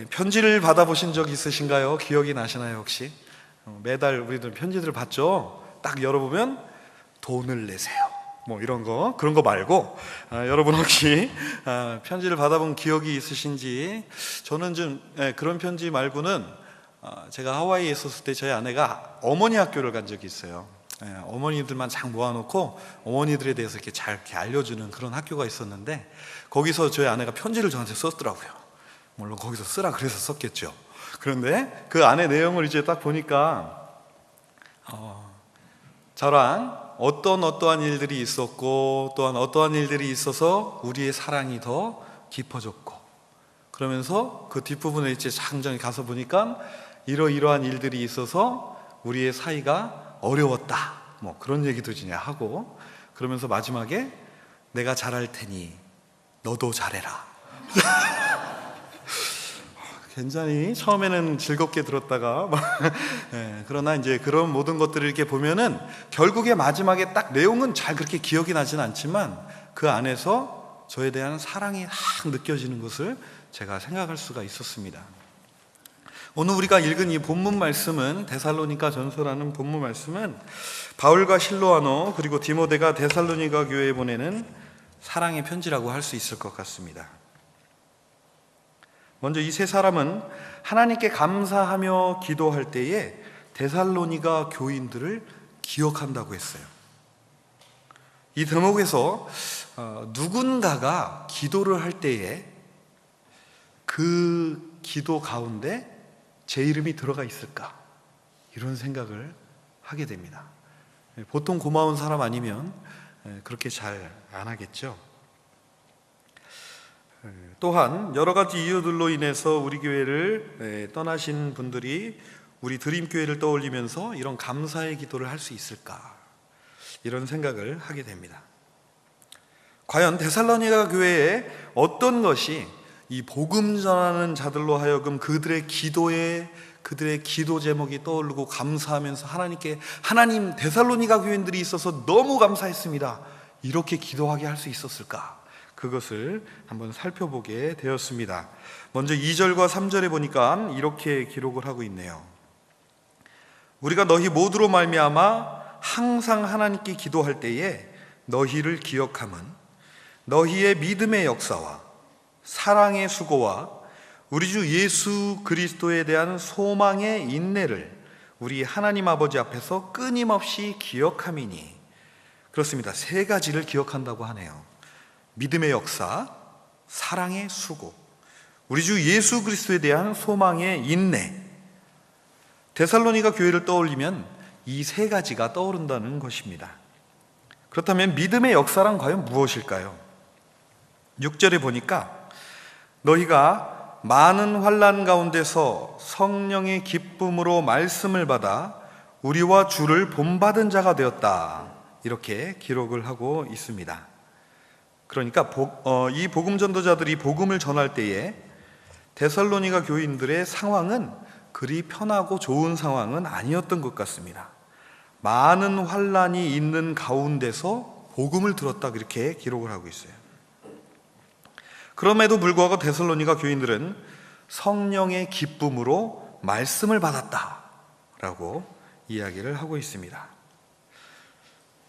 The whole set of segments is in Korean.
편지를 받아보신 적 있으신가요? 기억이 나시나요 혹시? 매달 우리들 편지들을 받죠? 딱 열어보면 돈을 내세요 뭐 이런 거, 그런 거 말고 여러분 혹시 편지를 받아본 기억이 있으신지. 저는 좀 그런 편지 말고는 제가 하와이에 있었을 때 저희 아내가 어머니 학교를 간 적이 있어요. 어머니들만 잘 모아놓고 어머니들에 대해서 이렇게 알려주는 그런 학교가 있었는데, 거기서 저희 아내가 편지를 저한테 썼더라고요. 물론 거기서 쓰라 그래서 썼겠죠. 그런데 그 안에 내용을 이제 딱 보니까 저랑 어떠한 일들이 있었고, 또한 어떠한 일들이 있어서 우리의 사랑이 더 깊어졌고, 그러면서 그 뒷부분에 이제 장정에 가서 보니까 이러이러한 일들이 있어서 우리의 사이가 어려웠다 뭐 그런 얘기도 이제 하고, 그러면서 마지막에 내가 잘할 테니 너도 잘해라. 굉장히 처음에는 즐겁게 들었다가 그러나 이제 그런 모든 것들을 이렇게 보면은 결국에 마지막에 딱 내용은 잘 그렇게 기억이 나지는 않지만 그 안에서 저에 대한 사랑이 확 느껴지는 것을 제가 생각할 수가 있었습니다. 오늘 우리가 읽은 이 본문 말씀은, 데살로니가 전서라는 본문 말씀은 바울과 실로아노 그리고 디모데가 데살로니가 교회에 보내는 사랑의 편지라고 할 수 있을 것 같습니다. 먼저 이 세 사람은 하나님께 감사하며 기도할 때에 데살로니가 교인들을 기억한다고 했어요. 이 대목에서 누군가가 기도를 할 때에 그 기도 가운데 제 이름이 들어가 있을까, 이런 생각을 하게 됩니다. 보통 고마운 사람 아니면 그렇게 잘 안 하겠죠. 또한 여러 가지 이유들로 인해서 우리 교회를 떠나신 분들이 우리 드림교회를 떠올리면서 이런 감사의 기도를 할 수 있을까, 이런 생각을 하게 됩니다. 과연 데살로니가 교회에 어떤 것이 이 복음 전하는 자들로 하여금 그들의 기도 제목이 떠오르고 감사하면서 하나님께, 하나님 데살로니가 교인들이 있어서 너무 감사했습니다, 이렇게 기도하게 할 수 있었을까, 그것을 한번 살펴보게 되었습니다. 먼저 2절과 3절에 보니까 이렇게 기록을 하고 있네요. 우리가 너희 모두로 말미암아 항상 하나님께 기도할 때에 너희를 기억함은 너희의 믿음의 역사와 사랑의 수고와 우리 주 예수 그리스도에 대한 소망의 인내를 우리 하나님 아버지 앞에서 끊임없이 기억함이니. 그렇습니다. 세 가지를 기억한다고 하네요. 믿음의 역사, 사랑의 수고, 우리 주 예수 그리스도에 대한 소망의 인내. 데살로니가 교회를 떠올리면 이 세 가지가 떠오른다는 것입니다. 그렇다면 믿음의 역사란 과연 무엇일까요? 6절에 보니까 너희가 많은 환난 가운데서 성령의 기쁨으로 말씀을 받아 우리와 주를 본받은 자가 되었다, 이렇게 기록을 하고 있습니다. 그러니까 이 복음 전도자들이 복음을 전할 때에 데살로니가 교인들의 상황은 그리 편하고 좋은 상황은 아니었던 것 같습니다. 많은 환난이 있는 가운데서 복음을 들었다, 이렇게 기록을 하고 있어요. 그럼에도 불구하고 데살로니가 교인들은 성령의 기쁨으로 말씀을 받았다라고 이야기를 하고 있습니다.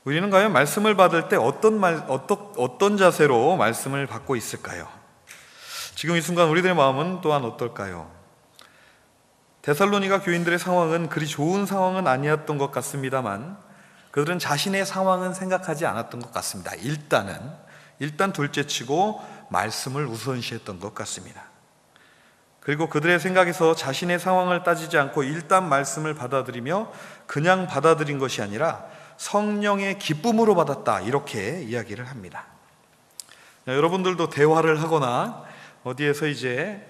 우리는 과연 말씀을 받을 때 어떤 자세로 말씀을 받고 있을까요? 지금 이 순간 우리들의 마음은 또한 어떨까요? 데살로니가 교인들의 상황은 그리 좋은 상황은 아니었던 것 같습니다만 그들은 자신의 상황은 생각하지 않았던 것 같습니다. 일단 둘째치고 말씀을 우선시했던 것 같습니다. 그리고 그들의 생각에서 자신의 상황을 따지지 않고 일단 말씀을 받아들이며 그냥 받아들인 것이 아니라 성령의 기쁨으로 받았다, 이렇게 이야기를 합니다. 여러분들도 대화를 하거나 어디에서 이제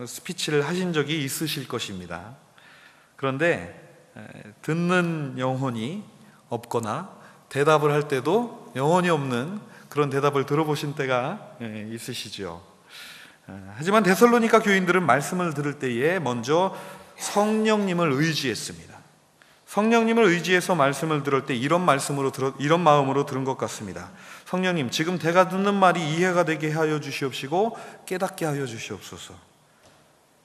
스피치를 하신 적이 있으실 것입니다. 그런데 듣는 영혼이 없거나 대답을 할 때도 영혼이 없는 그런 대답을 들어보신 때가 있으시죠. 하지만 데살로니가 교인들은 말씀을 들을 때에 먼저 성령님을 의지했습니다. 성령님을 의지해서 말씀을 들을 때 이런 마음으로 들은 것 같습니다. 성령님, 지금 제가 듣는 말이 이해가 되게 하여 주시옵시고 깨닫게 하여 주시옵소서.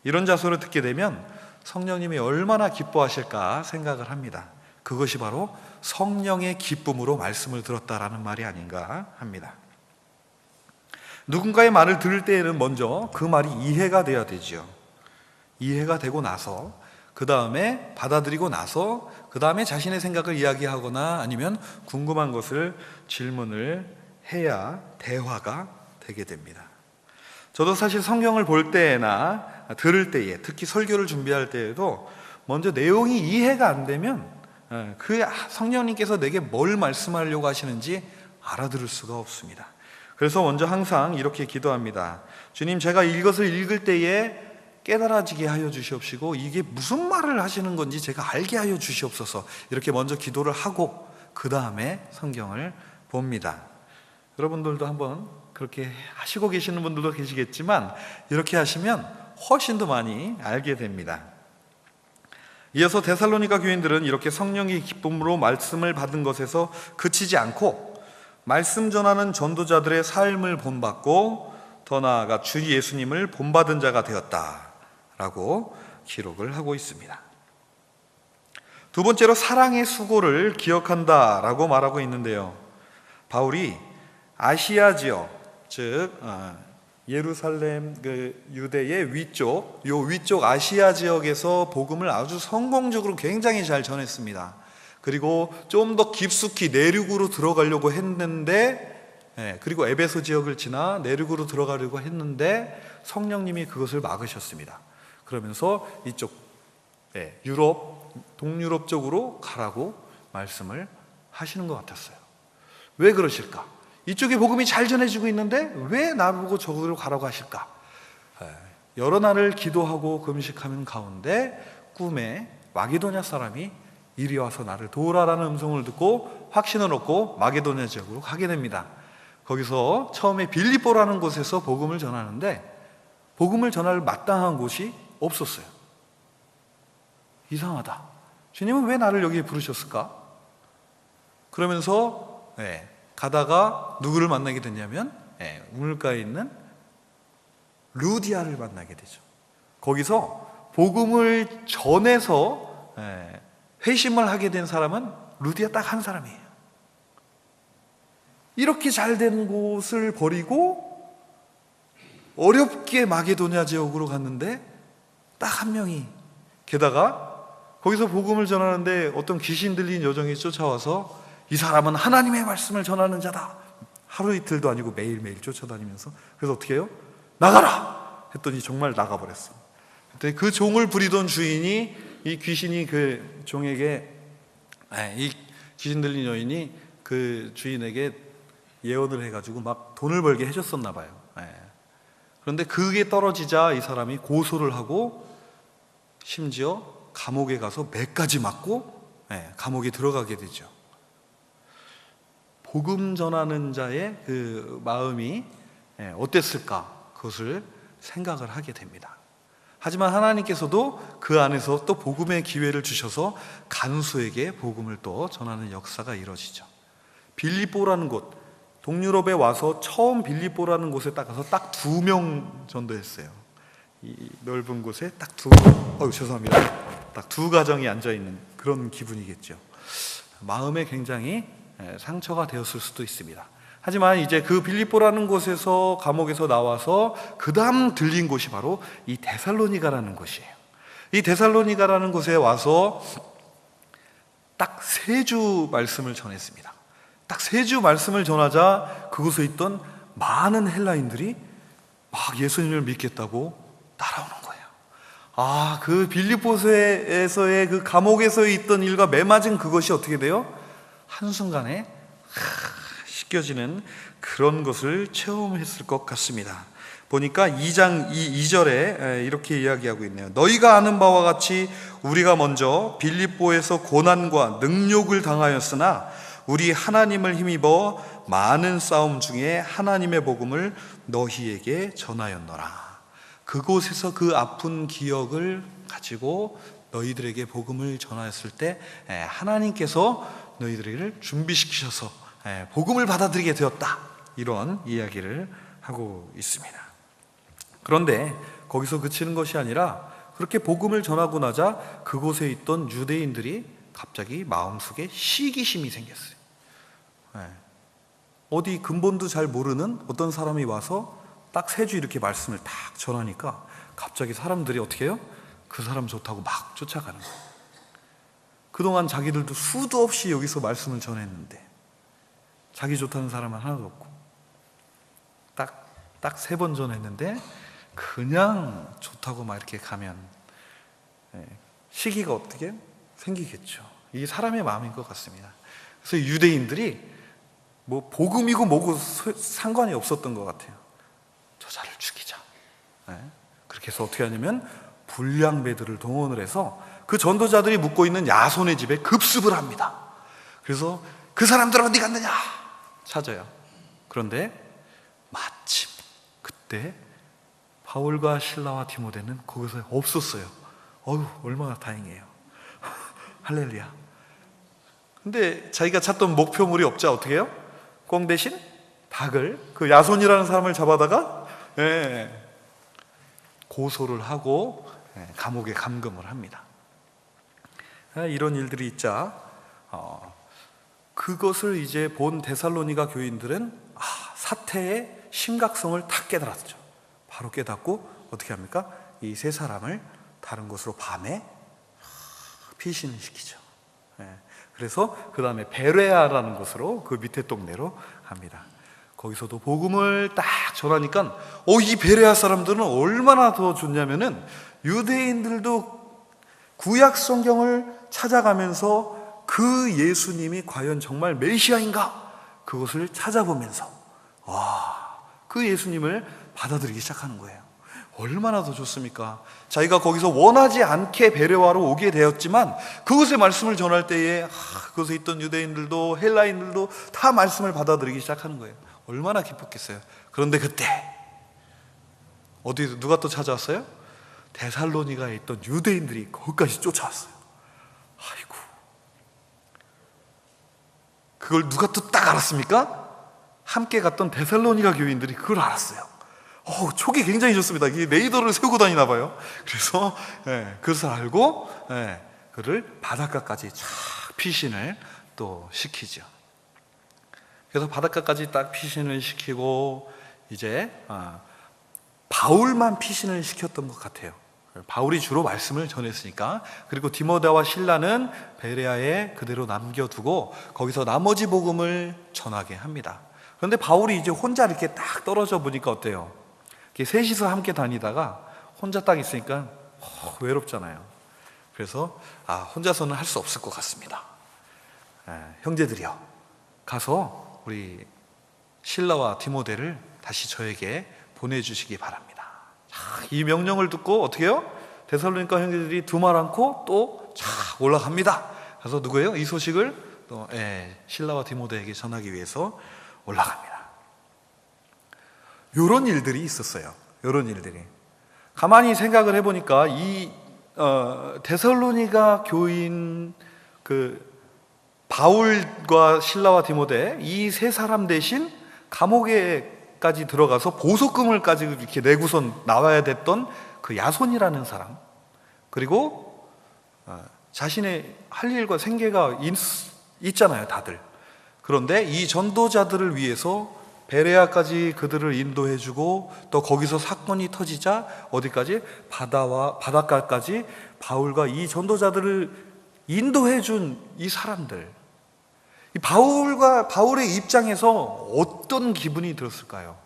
이런 자소를 듣게 되면 성령님이 얼마나 기뻐하실까 생각을 합니다. 그것이 바로 성령의 기쁨으로 말씀을 들었다라는 말이 아닌가 합니다. 누군가의 말을 들을 때에는 먼저 그 말이 이해가 돼야 되죠. 이해가 되고 나서 그 다음에 받아들이고 나서 그 다음에 자신의 생각을 이야기하거나 아니면 궁금한 것을 질문을 해야 대화가 되게 됩니다. 저도 사실 성경을 볼 때나 들을 때에, 특히 설교를 준비할 때에도 먼저 내용이 이해가 안 되면 그 성령님께서 내게 뭘 말씀하려고 하시는지 알아들을 수가 없습니다. 그래서 먼저 항상 이렇게 기도합니다. 주님, 제가 이것을 읽을 때에 깨달아지게 하여 주시옵시고 이게 무슨 말을 하시는 건지 제가 알게 하여 주시옵소서. 이렇게 먼저 기도를 하고 그 다음에 성경을 봅니다. 여러분들도 한번 그렇게 하시고 계시는 분들도 계시겠지만 이렇게 하시면 훨씬 더 많이 알게 됩니다. 이어서 데살로니가 교인들은 이렇게 성령의 기쁨으로 말씀을 받은 것에서 그치지 않고 말씀 전하는 전도자들의 삶을 본받고 더 나아가 주 예수님을 본받은 자가 되었다라고 기록을 하고 있습니다. 두 번째로 사랑의 수고를 기억한다라고 말하고 있는데요. 바울이 아시아 지역, 즉 예루살렘 유대의 위쪽, 요 위쪽 아시아 지역에서 복음을 아주 성공적으로 굉장히 잘 전했습니다. 그리고 좀 더 깊숙이 내륙으로 들어가려고 했는데, 그리고 에베소 지역을 지나 내륙으로 들어가려고 했는데 성령님이 그것을 막으셨습니다. 그러면서 이쪽 유럽, 동유럽 쪽으로 가라고 말씀을 하시는 것 같았어요. 왜 그러실까? 이쪽에 복음이 잘 전해지고 있는데 왜 나보고 저기로 가라고 하실까? 여러 날을 기도하고 금식하는 가운데 꿈에 마게도냐 사람이 이리 와서 나를 도우라라는 음성을 듣고 확신을 얻고 마게도냐 지역으로 가게 됩니다. 거기서 처음에 빌립보라는 곳에서 복음을 전하는데 복음을 전할 마땅한 곳이 없었어요. 이상하다. 주님은 왜 나를 여기에 부르셨을까? 그러면서 가다가 누구를 만나게 됐냐면 우물가에 있는 루디아를 만나게 되죠. 거기서 복음을 전해서 회심을 하게 된 사람은 루디아 딱 한 사람이에요. 이렇게 잘된 곳을 버리고 어렵게 마게도냐 지역으로 갔는데 딱 한 명이, 게다가 거기서 복음을 전하는데 어떤 귀신 들린 여종이 쫓아와서 이 사람은 하나님의 말씀을 전하는 자다. 하루 이틀도 아니고 매일매일 쫓아다니면서, 그래서 어떻게 해요? 나가라! 했더니 정말 나가버렸어. 그때 그 종을 부리던 주인이, 이 귀신이 그 종에게, 이 귀신 들린 여인이 그 주인에게 예언을 해가지고 막 돈을 벌게 해줬었나 봐요. 그런데 그게 떨어지자 이 사람이 고소를 하고 심지어 감옥에 가서 매까지 맞고 감옥에 들어가게 되죠. 복음 전하는 자의 그 마음이 어땠을까? 그것을 생각을 하게 됩니다. 하지만 하나님께서도 그 안에서 또 복음의 기회를 주셔서 간수에게 복음을 또 전하는 역사가 이루어지죠. 빌립보라는 곳, 동유럽에 와서 처음 빌립보라는 곳에 딱 가서 딱 2명 전도했어요. 이 넓은 곳에 딱 죄송합니다. 딱 2가정이 앉아있는 그런 기분이겠죠. 마음에 굉장히 상처가 되었을 수도 있습니다. 하지만 이제 그 빌립보라는 곳에서, 감옥에서 나와서 그 다음 들린 곳이 바로 이 데살로니가라는 곳이에요. 이 데살로니가라는 곳에 와서 딱 3주 말씀을 전했습니다. 딱 3주 말씀을 전하자 그곳에 있던 많은 헬라인들이 막 예수님을 믿겠다고 따라오는 거예요. 그 빌립보에서의 그 감옥에서 있던 일과 매맞은 그것이 어떻게 돼요? 한순간에 씻겨지는 그런 것을 체험했을 것 같습니다. 보니까 2장 2절에 이렇게 이야기하고 있네요. 너희가 아는 바와 같이 우리가 먼저 빌립보에서 고난과 능욕을 당하였으나 우리 하나님을 힘입어 많은 싸움 중에 하나님의 복음을 너희에게 전하였노라. 그곳에서 그 아픈 기억을 가지고 너희들에게 복음을 전하였을 때 하나님께서 너희들을 준비시키셔서 복음을 받아들이게 되었다. 이런 이야기를 하고 있습니다. 그런데 거기서 그치는 것이 아니라 그렇게 복음을 전하고 나자 그곳에 있던 유대인들이 갑자기 마음속에 시기심이 생겼어요. 어디 근본도 잘 모르는 어떤 사람이 와서 딱 세 주 이렇게 말씀을 딱 전하니까 갑자기 사람들이 어떻게 해요? 그 사람 좋다고 막 쫓아가는 거예요. 그동안 자기들도 수도 없이 여기서 말씀을 전했는데 자기 좋다는 사람은 하나도 없고 딱 3번 전했는데 그냥 좋다고 막 이렇게 가면 시기가 어떻게 생기겠죠. 이게 사람의 마음인 것 같습니다. 그래서 유대인들이 뭐 복음이고 뭐고 상관이 없었던 것 같아요. 저자를 죽이자. 그렇게 해서 어떻게 하냐면 불량배들을 동원을 해서 그 전도자들이 묵고 있는 야손의 집에 급습을 합니다. 그래서 그 사람들 어디 갔느냐 찾아요. 그런데 마침 그때 바울과 실라와 디모데는 거기서 없었어요. 얼마나 다행이에요. 할렐루야. 근데 자기가 찾던 목표물이 없자 어떻게 해요? 꽁 대신 닭을, 그 야손이라는 사람을 잡아다가 고소를 하고 감옥에 감금을 합니다. 이런 일들이 있자 그것을 이제 본 데살로니가 교인들은 사태의 심각성을 탁 깨달았죠. 바로 깨닫고 어떻게 합니까? 이 세 사람을 다른 곳으로 밤에 피신을 시키죠. 그래서 그 다음에 베레아라는 곳으로 그 밑에 동네로 갑니다. 거기서도 복음을 딱 전하니까 이 베레아 사람들은 얼마나 더 좋냐면은 유대인들도 구약 성경을 찾아가면서 그 예수님이 과연 정말 메시아인가 그것을 찾아보면서 그 예수님을 받아들이기 시작하는 거예요. 얼마나 더 좋습니까? 자기가 거기서 원하지 않게 베레아로 오게 되었지만 그곳의 말씀을 전할 때에 그곳에 있던 유대인들도 헬라인들도 다 말씀을 받아들이기 시작하는 거예요. 얼마나 기뻤겠어요. 그런데 그때 누가 또 찾아왔어요? 데살로니가에 있던 유대인들이 거기까지 쫓아왔어요. 아이고, 그걸 누가 또 딱 알았습니까? 함께 갔던 데살로니가 교인들이 그걸 알았어요. 촉이 굉장히 좋습니다. 이게 레이더를 세우고 다니나 봐요. 그래서 그것을 알고 그를 바닷가까지 쫙 피신을 또 시키죠. 그래서 바닷가까지 딱 피신을 시키고 이제 바울만 피신을 시켰던 것 같아요. 바울이 주로 말씀을 전했으니까. 그리고 디모데와 실라는 베레아에 그대로 남겨두고 거기서 나머지 복음을 전하게 합니다. 그런데 바울이 이제 혼자 이렇게 딱 떨어져 보니까 어때요? 셋이서 함께 다니다가 혼자 딱 있으니까 외롭잖아요. 그래서 혼자서는 할 수 없을 것 같습니다. 형제들이요, 가서 우리 실라와 디모데를 다시 저에게 보내주시기 바랍니다. 이 명령을 듣고 어떻게 해요? 데살로니가 형제들이 두말 않고 또 올라갑니다. 그래서 누구예요? 이 소식을 또 실라와 디모데에게 전하기 위해서 올라갑니다. 이런 일들이 있었어요. 이런 일들이. 가만히 생각을 해보니까 이 데살로니가 교인 바울과 실라와 디모데 이 세 사람 대신 감옥에까지 들어가서 보석금을까지 이렇게 내고선 나와야 됐던 그 야손이라는 사람, 그리고 자신의 할 일과 생계가 있잖아요, 다들. 그런데 이 전도자들을 위해서 베레아까지 그들을 인도해주고 또 거기서 사건이 터지자 어디까지? 바닷가까지 바울과 이 전도자들을 인도해준 이 사람들, 바울의 입장에서 어떤 기분이 들었을까요?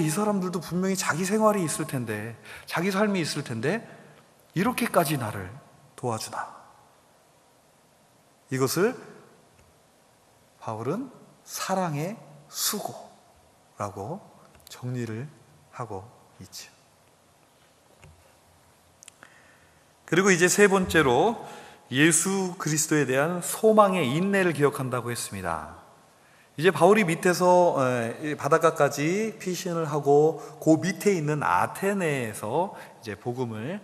이 사람들도 분명히 자기 생활이 있을 텐데, 자기 삶이 있을 텐데 이렇게까지 나를 도와주나? 이것을 바울은 사랑의 수고라고 정리를 하고 있죠. 그리고 이제 세 번째로 예수 그리스도에 대한 소망의 인내를 기억한다고 했습니다. 이제 바울이 밑에서 바닷가까지 피신을 하고 그 밑에 있는 아테네에서 이제 복음을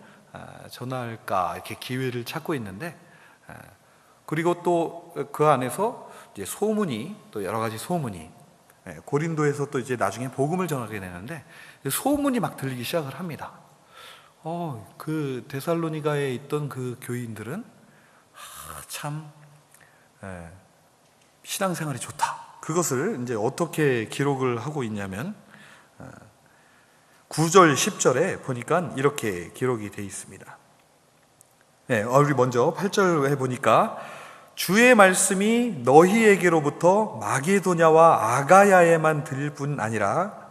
전할까 이렇게 기회를 찾고 있는데, 그리고 또 그 안에서 이제 소문이, 또 여러 가지 소문이, 고린도에서 또 이제 나중에 복음을 전하게 되는데 소문이 막 들리기 시작을 합니다. 그 데살로니가에 있던 그 교인들은 참 신앙생활이 좋다. 그것을 이제 어떻게 기록을 하고 있냐면 9절 10절에 보니까 이렇게 기록이 되어 있습니다. 우리 먼저 8절에 보니까 주의 말씀이 너희에게로부터 마게도냐와 아가야에만 들릴 뿐 아니라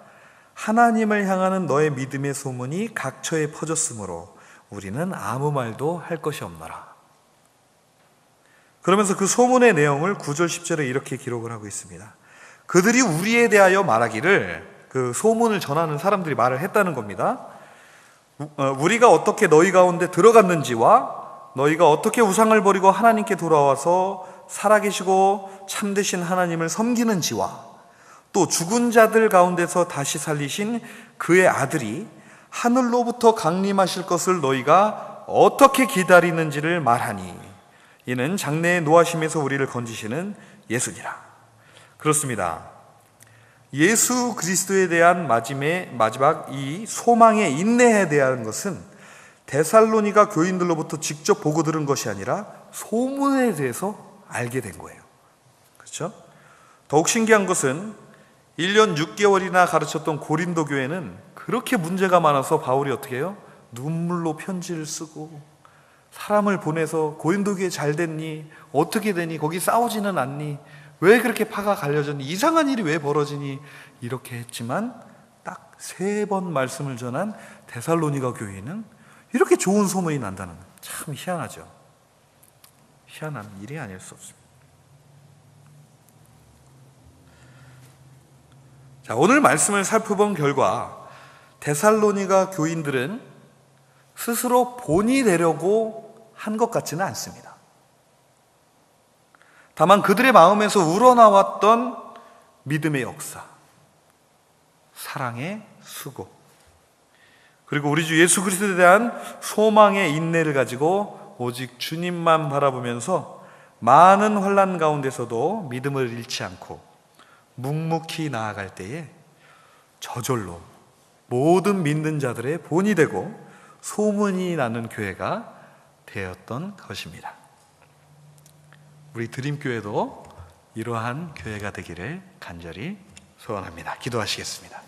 하나님을 향하는 너의 믿음의 소문이 각처에 퍼졌으므로 우리는 아무 말도 할 것이 없노라. 그러면서 그 소문의 내용을 9절 10절에 이렇게 기록을 하고 있습니다. 그들이 우리에 대하여 말하기를, 그 소문을 전하는 사람들이 말을 했다는 겁니다. 우리가 어떻게 너희 가운데 들어갔는지와 너희가 어떻게 우상을 버리고 하나님께 돌아와서 살아계시고 참되신 하나님을 섬기는지와 또 죽은 자들 가운데서 다시 살리신 그의 아들이 하늘로부터 강림하실 것을 너희가 어떻게 기다리는지를 말하니 이는 장래의 노하심에서 우리를 건지시는 예수니라. 그렇습니다. 예수 그리스도에 대한 마지막 이 소망의 인내에 대한 것은 데살로니가 교인들로부터 직접 보고 들은 것이 아니라 소문에 대해서 알게 된 거예요. 그렇죠? 더욱 신기한 것은 1년 6개월이나 가르쳤던 고린도 교회는 그렇게 문제가 많아서 바울이 어떻게 해요? 눈물로 편지를 쓰고 사람을 보내서 고린도 교회 잘 됐니? 어떻게 되니? 거기 싸우지는 않니? 왜 그렇게 파가 갈려졌니? 이상한 일이 왜 벌어지니? 이렇게 했지만 딱 3번 말씀을 전한 데살로니가 교회는 이렇게 좋은 소문이 난다는 거예요. 참 희한하죠. 희한한 일이 아닐 수 없습니다. 자, 오늘 말씀을 살펴본 결과 데살로니가 교인들은 스스로 본이 되려고 한 것 같지는 않습니다. 다만 그들의 마음에서 우러나왔던 믿음의 역사, 사랑의 수고, 그리고 우리 주 예수 그리스도에 대한 소망의 인내를 가지고 오직 주님만 바라보면서 많은 환난 가운데서도 믿음을 잃지 않고 묵묵히 나아갈 때에 저절로 모든 믿는 자들의 본이 되고 소문이 나는 교회가 되었던 것입니다. 우리 드림교회도 이러한 교회가 되기를 간절히 소원합니다. 기도하시겠습니다.